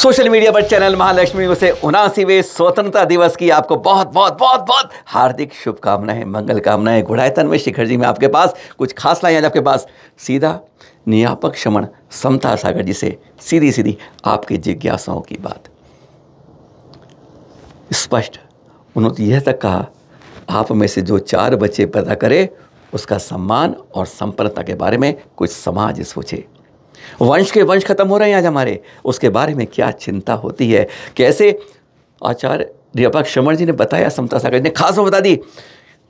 Social media पर channel Mahalakshmi से 79वें स्वतंत्रता दिवस की आपको बहुत बहुत बहुत बहुत हार्दिक शुभकामनाएं, मंगल कामनाएं। गुड़ायतन में शिखर जी में आपके पास कुछ खास लाइन आपके पास सीधा नियापक शमन समता सागर जी से सीधी सीधी आपकी जिज्ञासाओं की बात स्पष्ट। उन्होंने यह तक कहा, आप में से जो 4 बच्चे पैदा करे उसका सम्मान और संपन्नता के बारे में कुछ समाज सोचे। वंश के वंश खत्म हो रहे हैं आज हमारे, उसके बारे में क्या चिंता होती है। कैसे आचार्य नियापक शमन जी ने बताया, समता सागर जी ने खास बता दी,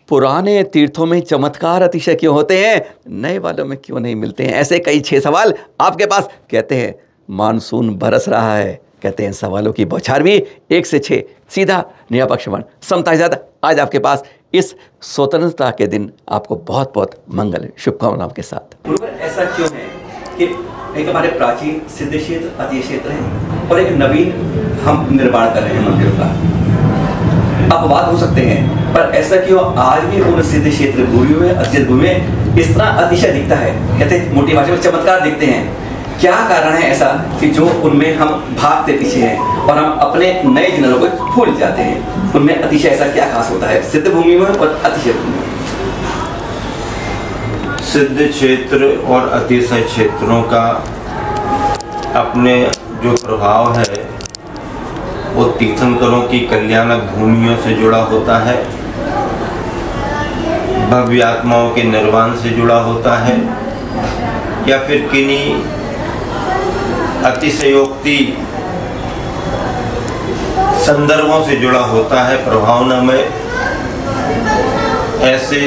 पुराने तीर्थों में चमत्कार अतिशय क्यों होते हैं, नए वालों में क्यों नहीं मिलते हैं। ऐसे कई 6 सवाल आपके पास। कहते हैं मानसून बरस रहा है, कहते हैं सवालों की बौछार भी 1 से 6। सीधा नियापक शमन समता ज़्यादा आज आपके पास इस स्वतंत्रता के दिन आपको बहुत बहुत मंगल शुभकामनाओं के साथ। ऐसा क्यों है कि एक हमारे प्राचीन सिद्ध क्षेत्र अति क्षेत्र है और एक नवीन हम निर्माण कर रहे हैं मंदिरों का। अपवाद हो सकते हैं, पर ऐसा क्यों आज भी उन सिद्ध क्षेत्र भूमियों में अतिशय भूमि में इस तरह अतिशय दिखता है। कहते हैं मोटी भाषा में चमत्कार दिखते हैं। क्या कारण है ऐसा कि जो उनमें हम भागते पीछे हैं और हम अपने नए जनरों को भूल जाते हैं। उनमें अतिशय ऐसा क्या खास होता है सिद्ध भूमि में और अतिशय भूमि में? सिद्ध क्षेत्र और अतिशय क्षेत्रों का अपने जो प्रभाव है वो तीर्थंकरों की कल्याणक भूमियों से जुड़ा होता है, भव्य आत्माओं के निर्वाण से जुड़ा होता है, या फिर किन्हीं अतिशयोक्ति संदर्भों से जुड़ा होता है, प्रभावना में। ऐसे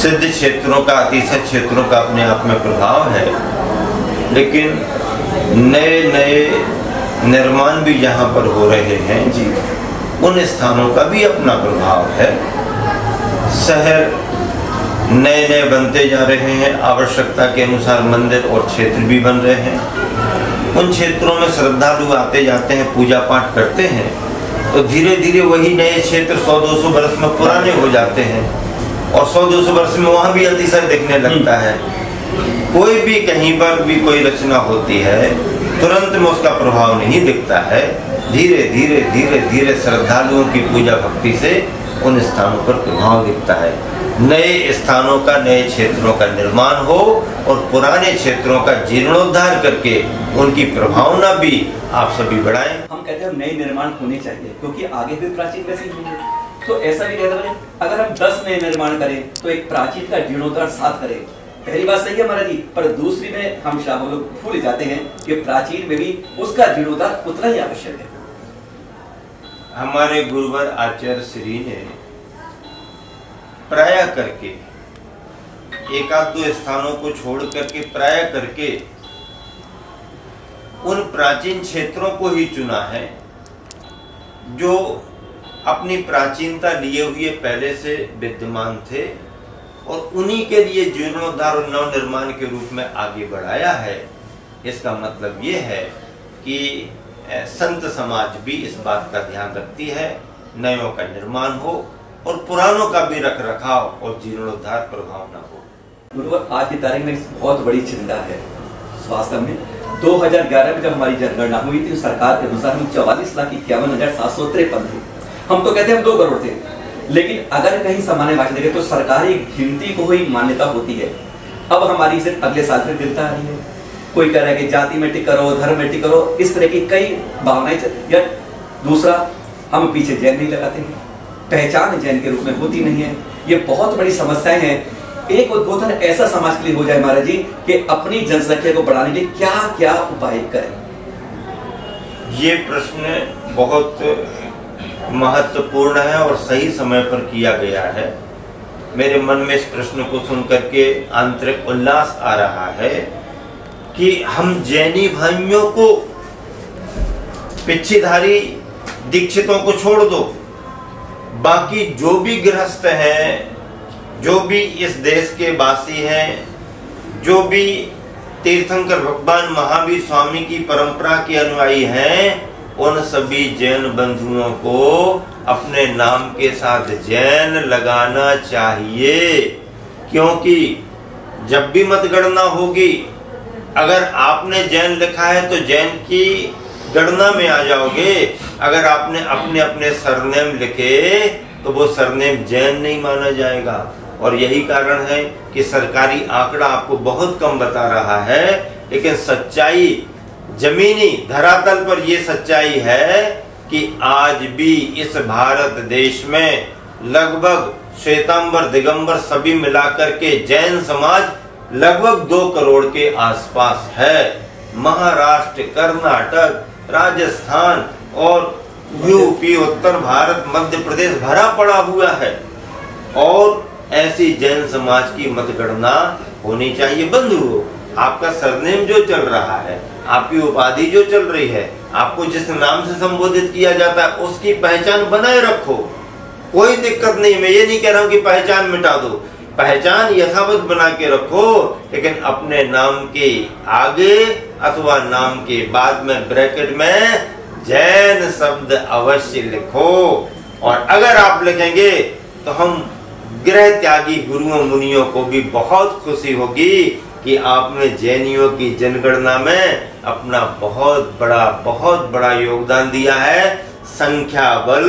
सिद्ध क्षेत्रों का अतिशय क्षेत्रों का अपने आप में प्रभाव है, लेकिन नए नए निर्माण भी जहाँ पर हो रहे हैं जी, उन स्थानों का भी अपना प्रभाव है। शहर नए नए बनते जा रहे हैं, आवश्यकता के अनुसार मंदिर और क्षेत्र भी बन रहे हैं। उन क्षेत्रों में श्रद्धालु आते जाते हैं, पूजा पाठ करते हैं, तो धीरे धीरे वही नए क्षेत्र 100-200 वर्ष में पुराने हो जाते हैं और 100-200 वर्ष में वहाँ भी अतिशय दिखने लगता है। कोई भी कहीं पर भी कोई रचना होती है, तुरंत में उसका प्रभाव नहीं दिखता है। धीरे धीरे धीरे धीरे श्रद्धालुओं की पूजा भक्ति से उन स्थानों पर प्रभाव दिखता है। नए स्थानों का, नए क्षेत्रों का निर्माण हो और पुराने क्षेत्रों का जीर्णोद्धार करके उनकी प्रभावना भी आप सभी बढ़ाएं। हम कहते हैं नए निर्माण होने चाहिए क्योंकि आगे भी प्राचीन वैसे ही होंगे। तो ऐसा भी कहते हैं अगर हम 10 नए निर्माण करें तो एक प्राचीन का जीर्णोद्धार 7 करें। पहली बात सही है महाराज जी, पर दूसरी में हम शाह लोग भूल जाते हैं कि प्राचीन में भी उसका जीर्णोद्धार उतना ही आवश्यक है। हमारे गुरुवर आचार्य श्री ने प्राय करके 1-2 स्थानों को छोड़ करके प्राय करके उन प्राचीन क्षेत्रों को ही चुना है जो अपनी प्राचीनता लिए हुए पहले से विद्यमान थे और उन्हीं के लिए जीर्णोद्धार और नवनिर्माण के रूप में आगे बढ़ाया है। इसका मतलब ये है कि संत समाज भी इस बात का ध्यान रखती है, नयों का निर्माण हो और पुरानों का भी रख रखाव और जीर्णोद्धार प्रभाव न हो। गुरुवर, आज की तारीख में बहुत बड़ी चिंता है स्वास्थ्य में। 2011 में जब हमारी जनगणना हुई थी, सरकार के अनुसार हम 44,51,753 थे। हम तो कहते हैं हम 2 करोड़ थे, लेकिन अगर कहीं सामान्य भाषा देखें तो सरकारी गिनती को ही मान्यता होती है। अब हमारी सिर्फ अगले साल फिर गिनता आ रही है। कोई कह रहा है कि जाति में टिक करो, धर्म में टिक करो, इस तरह की कई भावनाएं। या दूसरा, हम पीछे जैन नहीं लगाते हैं, पहचान जैन के रूप में होती नहीं है। ये बहुत बड़ी समस्याएं हैं। एक उद्बोधन ऐसा समाज के लिए हो जाए महाराज जी कि अपनी जनसंख्या को बढ़ाने के लिए क्या क्या उपाय करें? ये प्रश्न बहुत महत्वपूर्ण है और सही समय पर किया गया है। मेरे मन में इस प्रश्न को सुनकर के आंतरिक उल्लास आ रहा है कि हम जैनी भाइयों को, पिछेधारी दीक्षितों को छोड़ दो, बाकी जो भी गृहस्थ हैं, जो भी इस देश के वासी हैं, जो भी तीर्थंकर भगवान महावीर स्वामी की परंपरा के अनुयायी हैं, उन सभी जैन बंधुओं को अपने नाम के साथ जैन लगाना चाहिए। क्योंकि जब भी मतगणना होगी अगर आपने जैन लिखा है तो जैन की गणना में आ जाओगे। अगर आपने अपने अपने सरनेम लिखे तो वो सरनेम जैन नहीं माना जाएगा। और यही कारण है कि सरकारी आंकड़ा आपको बहुत कम बता रहा है, लेकिन सच्चाई जमीनी धरातल पर ये सच्चाई है कि आज भी इस भारत देश में लगभग श्वेतांबर दिगंबर सभी मिलाकर के जैन समाज लगभग 2 करोड़ के आसपास है। महाराष्ट्र, कर्नाटक, राजस्थान और यूपी, उत्तर भारत, मध्य प्रदेश भरा पड़ा हुआ है। और ऐसी जैन समाज की मतगणना होनी चाहिए। बंधुओं, आपका सरनेम जो चल रहा है, आपकी उपाधि जो चल रही है, आपको जिस नाम से संबोधित किया जाता है, उसकी पहचान बनाए रखो, कोई दिक्कत नहीं। मैं ये नहीं कह रहा हूं कि पहचान मिटा दो, पहचान यथावत बना के रखो, लेकिन अपने नाम के आगे अथवा नाम के बाद में ब्रैकेट में जैन शब्द अवश्य लिखो। और अगर आप लिखेंगे तो हम गृह त्यागी गुरुओं मुनियों को भी बहुत खुशी होगी कि आपने जैनियों की जनगणना में अपना बहुत बड़ा योगदान दिया है। संख्या बल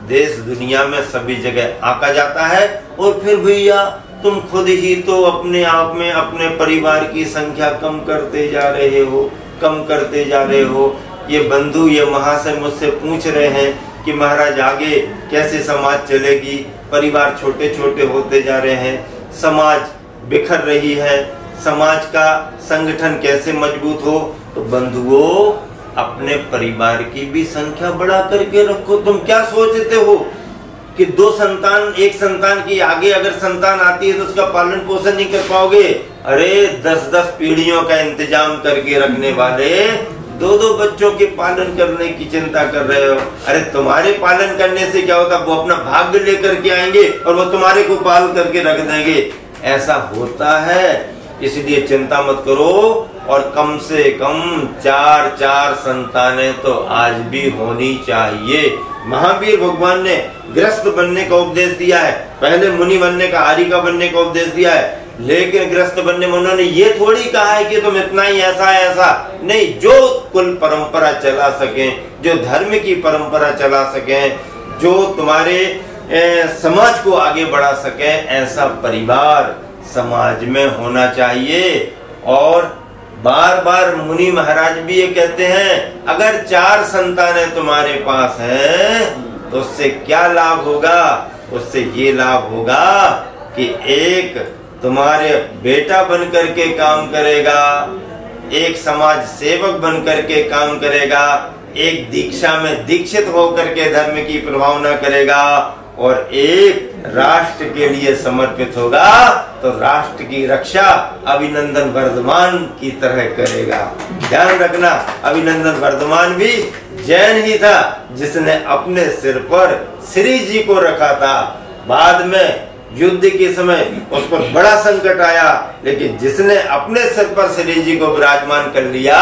देश दुनिया में सभी जगह आका जाता है। और फिर भैया तुम खुद ही तो अपने आप में अपने परिवार की संख्या कम करते जा रहे हो। ये बंधु, ये महाशय मुझसे पूछ रहे हैं कि महाराज आगे कैसे समाज चलेगी, परिवार छोटे छोटे होते जा रहे हैं, समाज बिखर रही है, समाज का संगठन कैसे मजबूत हो। तो बंधुओं, अपने परिवार की भी संख्या बढ़ा करके रखो। तुम क्या सोचते हो कि 2 संतान, एक संतान की आगे अगर संतान आती है तो उसका पालन पोषण नहीं कर पाओगे? अरे 10-10 पीढ़ियों का इंतजाम करके रखने वाले 2-2 बच्चों के पालन करने की चिंता कर रहे हो। अरे तुम्हारे पालन करने से क्या होगा, वो अपना भाग्य लेकर के आएंगे और वो तुम्हारे को पाल करके रख देंगे। ऐसा होता है, इसलिए चिंता मत करो। और कम से कम 4 संतानें तो आज भी होनी चाहिए। महावीर भगवान ने गृहस्थ बनने का उपदेश दिया है, पहले मुनि बनने का, आरिका बनने का उपदेश दिया है, लेकिन गृहस्थ बनने में उन्होंने ये थोड़ी कहा है कि तुम इतना ही ऐसा नहीं। जो कुल परंपरा चला सके, जो धर्म की परंपरा चला सके, जो तुम्हारे समाज को आगे बढ़ा सके, ऐसा परिवार समाज में होना चाहिए। और बार बार मुनि महाराज भी ये कहते हैं, अगर 4 संतानें तुम्हारे पास हैं तो उससे क्या लाभ होगा? उससे ये लाभ होगा कि एक तुम्हारे बेटा बनकर के काम करेगा, एक समाज सेवक बनकर के काम करेगा, एक दीक्षा में दीक्षित होकर के धर्म की प्रभावना करेगा, और एक राष्ट्र के लिए समर्पित होगा तो राष्ट्र की रक्षा अभिनंदन वर्धमान की तरह करेगा। ध्यान रखना, अभिनंदन वर्धमान भी जैन ही था, जिसने अपने सिर पर श्री जी को रखा था। बाद में युद्ध के समय उस पर बड़ा संकट आया, लेकिन जिसने अपने सिर पर श्री जी को विराजमान कर लिया,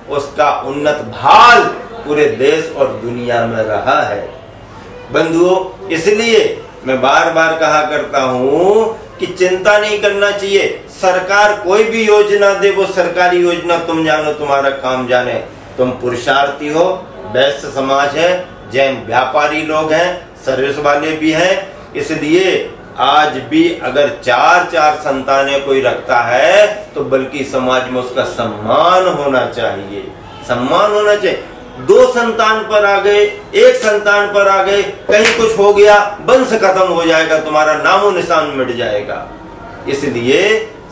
उसका उन्नत भाल पूरे देश और दुनिया में रहा है। बंधुओं, इसलिए मैं बार बार कहा करता हूँ कि चिंता नहीं करना चाहिए। सरकार कोई भी योजना दे, वो सरकारी योजना तुम जानो, तुम्हारा काम जाने। तुम पुरुषार्थी हो, वैश्य समाज है, जैन व्यापारी लोग हैं, सर्विस वाले भी हैं, इसलिए आज भी अगर 4 संतानें कोई रखता है तो बल्कि समाज में उसका सम्मान होना चाहिए, सम्मान होना चाहिए। 2 संतान पर आ गए, 1 संतान पर आ गए, कहीं कुछ हो गया, वंश खत्म हो जाएगा, तुम्हारा नामो निशान मिट जाएगा। इसलिए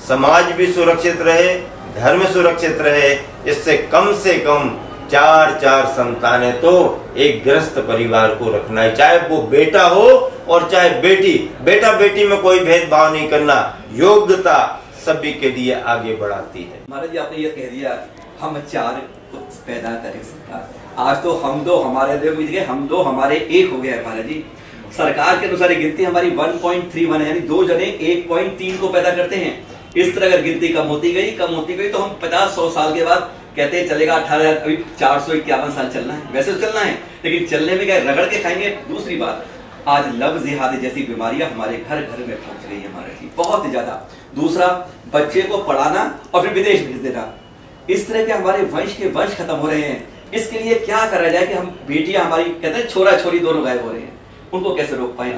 समाज भी सुरक्षित रहे, धर्म सुरक्षित रहे, इससे कम से कम 4 संतानें तो एक गृहस्थ परिवार को रखना है, चाहे वो बेटा हो और चाहे बेटी। बेटा बेटी में कोई भेदभाव नहीं करना, योग्यता सभी के लिए आगे बढ़ाती है। महाराज जी, आपने ये कह दिया हम 4 पैदा करें सरकार। आज तो हम 2 हमारे हम 2 हमारे 1 हो गया है महाराज जी। सरकार के अनुसार गिनती हमारी 1.31 है, यानी 2 जने 1.3 को पैदा करते हैं। इस तरह अगर गिनती कम होती गई तो हम 50-100 साल के बाद कहते हैं चलेगा 18, अभी 451 साल चलना है, वैसे तो चलना है, लेकिन चलने में क्या रगड़ के खाएंगे। दूसरी बात, आज लव जिहाद जैसी बीमारियां हमारे घर घर में पहुंच रही है महाराज जी, बहुत ज्यादा। दूसरा, बच्चे को पढ़ाना और फिर विदेश भेज देना, इस तरह के हमारे वंश के वंश खत्म हो रहे हैं, इसके लिए क्या करा जाए कि हम बेटियां हमारी, कहते हैं छोरा छोरी दोनों गायब हो रहे हैं, उनको कैसे रोक पाए?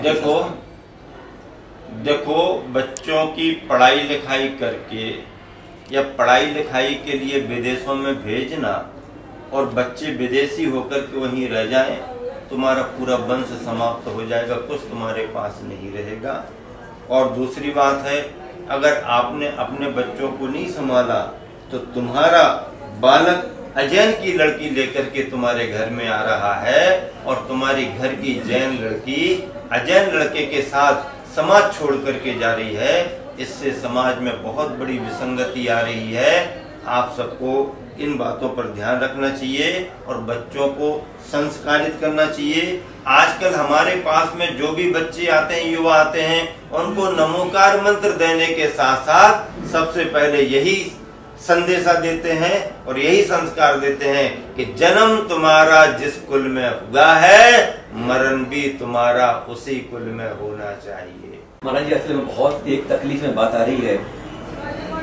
देखो बच्चों की पढ़ाई लिखाई करके या पढ़ाई लिखाई के लिए विदेशों में भेजना और बच्चे विदेशी होकर के वहीं रह जाएं, तुम्हारा पूरा वंश समाप्त हो जाएगा, कुछ तुम्हारे पास नहीं रहेगा। और दूसरी बात है, अगर आपने अपने बच्चों को नहीं संभाला तो तुम्हारा बालक अजैन की लड़की लेकर के तुम्हारे घर में आ रहा है और तुम्हारी घर की जैन लड़की अजैन लड़के के साथ समाज छोड़ करके जा रही है। इससे समाज में बहुत बड़ी विसंगति आ रही है। आप सबको इन बातों पर ध्यान रखना चाहिए और बच्चों को संस्कारित करना चाहिए। आजकल हमारे पास में जो भी बच्चे आते हैं, युवा आते हैं, उनको नमोकार मंत्र देने के साथ साथ सबसे पहले यही संदेशा देते हैं और यही संस्कार देते हैं कि जन्म तुम्हारा जिस कुल में हुआ है, मरण भी तुम्हारा उसी कुल में होना चाहिए। महाराज जी, असल में बहुत एक तकलीफ में बात आ रही है,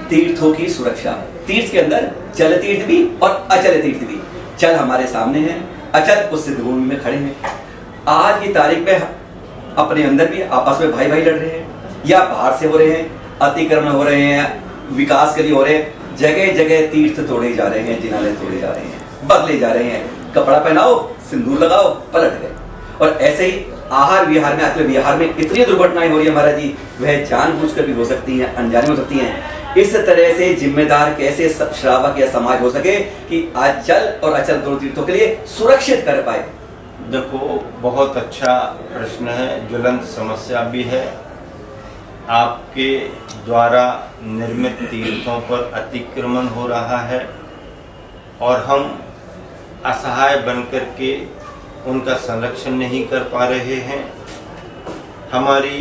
तीर्थों की सुरक्षा। तीर्थ के अंदर चल तीर्थ भी और अचल तीर्थ भी। चल हमारे सामने है, अचल उस सिद्ध भूमि में खड़े हैं। आज की तारीख में अपने अंदर भी आपस में भाई भाई लड़ रहे हैं या बाहर से हो रहे हैं, अतिक्रमण हो रहे हैं, विकास के लिए हो रहे हैं। जगह जगह तीर्थ तोड़े जा रहे हैं, जिनाले तोड़े जा रहे हैं, बदले जा रहे हैं। कपड़ा पहनाओ, सिंदूर लगाओ, पलट गए। और ऐसे ही आहार विहार में, आत्म विहार में इतनी दुर्घटनाएं हो रही है महाराज जी, वह जानबूझकर भी हो सकती हैं, अनजाने हो सकती हैं। इस तरह से जिम्मेदार कैसे श्रावक या समाज हो सके कि अचल और अचल दोनों तीर्थों के लिए सुरक्षित कर पाए? देखो, बहुत अच्छा प्रश्न है, ज्वलंत समस्या भी है। आपके द्वारा निर्मित तीर्थों पर अतिक्रमण हो रहा है और हम असहाय बनकर के उनका संरक्षण नहीं कर पा रहे हैं। हमारी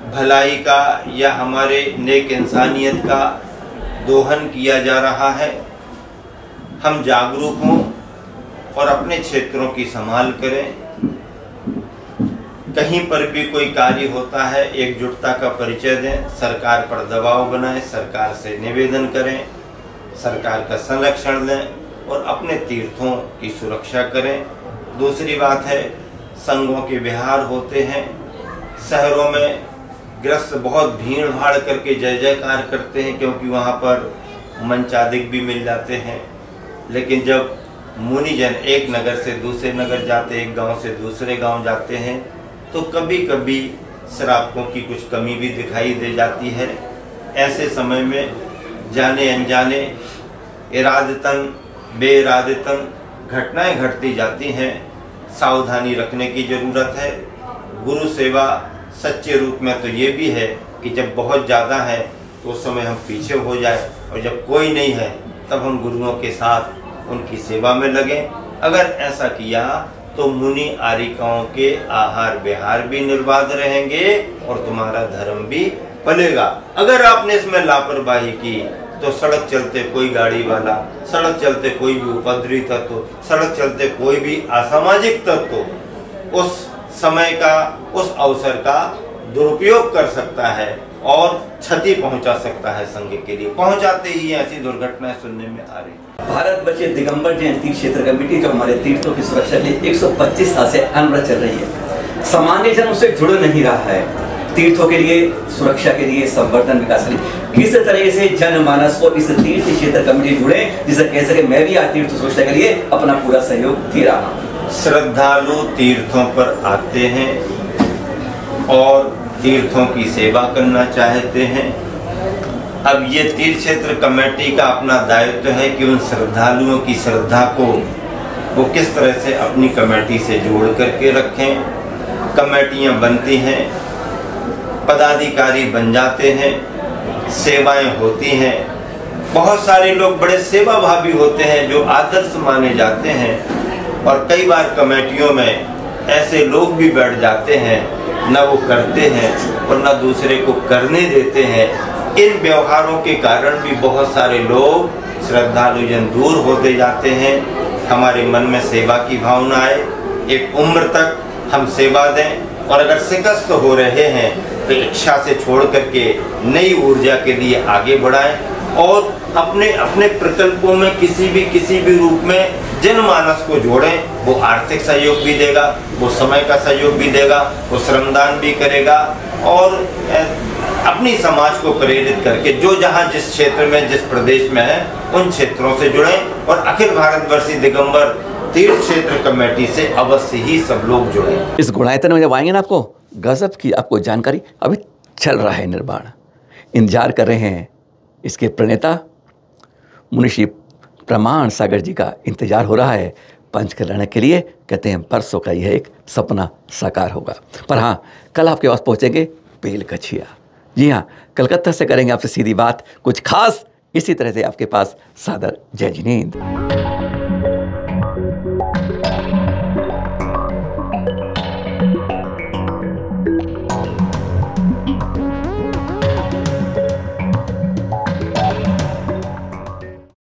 भलाई का या हमारे नेक इंसानियत का दोहन किया जा रहा है। हम जागरूक हों और अपने क्षेत्रों की संभाल करें। कहीं पर भी कोई कार्य होता है, एकजुटता का परिचय दें, सरकार पर दबाव बनाएं, सरकार से निवेदन करें, सरकार का संरक्षण लें और अपने तीर्थों की सुरक्षा करें। दूसरी बात है, संघों के विहार होते हैं, शहरों में ग्रस्त बहुत भीड़ भाड़ करके जय जयकार करते हैं क्योंकि वहाँ पर मंचादिक भी मिल जाते हैं। लेकिन जब मुनिजन एक नगर से दूसरे नगर जाते, एक गांव से दूसरे गांव जाते हैं, तो कभी कभी श्रावकों की कुछ कमी भी दिखाई दे जाती है। ऐसे समय में जाने अनजाने, इरादतन बेइरादतन घटनाएं घटती जाती हैं। सावधानी रखने की जरूरत है। गुरु सेवा सच्चे रूप में तो ये भी है कि जब बहुत ज़्यादा है तो उस समय हम पीछे हो जाए और जब कोई नहीं है तब हम गुरुओं के साथ उनकी सेवा में लगें। अगर ऐसा किया तो मुनि आरिकाओं के आहार विहार भी निर्बाध रहेंगे और तुम्हारा धर्म भी पलेगा। अगर आपने इसमें लापरवाही की तो सड़क चलते कोई गाड़ी वाला, सड़क चलते कोई भी उपद्रवी तत्व, सड़क चलते कोई भी असामाजिक तत्व उस समय का, उस अवसर का दुरुपयोग कर सकता है और क्षति पहुंचा सकता है संघ के लिए। पहुंचाते ही ऐसी दुर्घटनाएं सुनने में आ रही। भारत बचे दिगंबर जैन तीर्थ क्षेत्र कमेटी जो हमारे तीर्थों की सुरक्षा के लिए 125 साल से अनवरत चल रही है। सामान्य जन उससे जुड़ नहीं रहा है। तीर्थों के लिए, सुरक्षा के लिए, संवर्धन विकास के लिए किस तरह से जनमानस को इस तीर्थ क्षेत्र कमेटी जुड़े, जिसे कह सके मैं भी आज तीर्थ सुरक्षा के लिए अपना पूरा सहयोग दे रहा हूँ। श्रद्धालु तीर्थों पर आते हैं और तीर्थों की सेवा करना चाहते हैं। अब ये तीर्थ क्षेत्र कमेटी का अपना दायित्व है कि उन श्रद्धालुओं की श्रद्धा को वो किस तरह से अपनी कमेटी से जोड़ करके रखें। कमेटियां बनती हैं, पदाधिकारी बन जाते हैं, सेवाएं होती हैं। बहुत सारे लोग बड़े सेवाभावी होते हैं जो आदर्श माने जाते हैं और कई बार कमेटियों में ऐसे लोग भी बैठ जाते हैं, न वो करते हैं और न दूसरे को करने देते हैं। इन व्यवहारों के कारण भी बहुत सारे लोग श्रद्धालुजन दूर होते जाते हैं। हमारे मन में सेवा की भावना आए, एक उम्र तक हम सेवा दें और अगर शिकस्त हो रहे हैं तो इच्छा से छोड़ करके नई ऊर्जा के लिए आगे बढ़ाएं और अपने अपने प्रकल्पों में किसी भी रूप में जनमानस को जोड़ें। वो आर्थिक सहयोग भी देगा, वो समय का सहयोग भी देगा, वो श्रमदान भी करेगा और अपनी समाज को प्रेरित करके जो जहाँ जिस क्षेत्र में जिस प्रदेश में है उन क्षेत्रों से जुड़ें और अखिल भारतवर्षीय दिगंबर तीर्थ क्षेत्र कमेटी से अवश्य ही सब लोग जुड़ें। इस गुणायतन में जब आएंगे ना, आपको गजब की आपको जानकारी अभी चल रहा है निर्माण, इंतजार कर रहे हैं इसके प्रणेता मुनिषी प्रमाण सागर जी का इंतजार हो रहा है। पंचकल्याण के लिए कहते हैं परसों का यह एक सपना साकार होगा। पर हाँ, कल आपके पास पहुँचेंगे बेलगछिया। जी हाँ, कलकत्ता से करेंगे आपसे सीधी बात, कुछ खास इसी तरह से आपके पास सादर जय जिनेंद्र।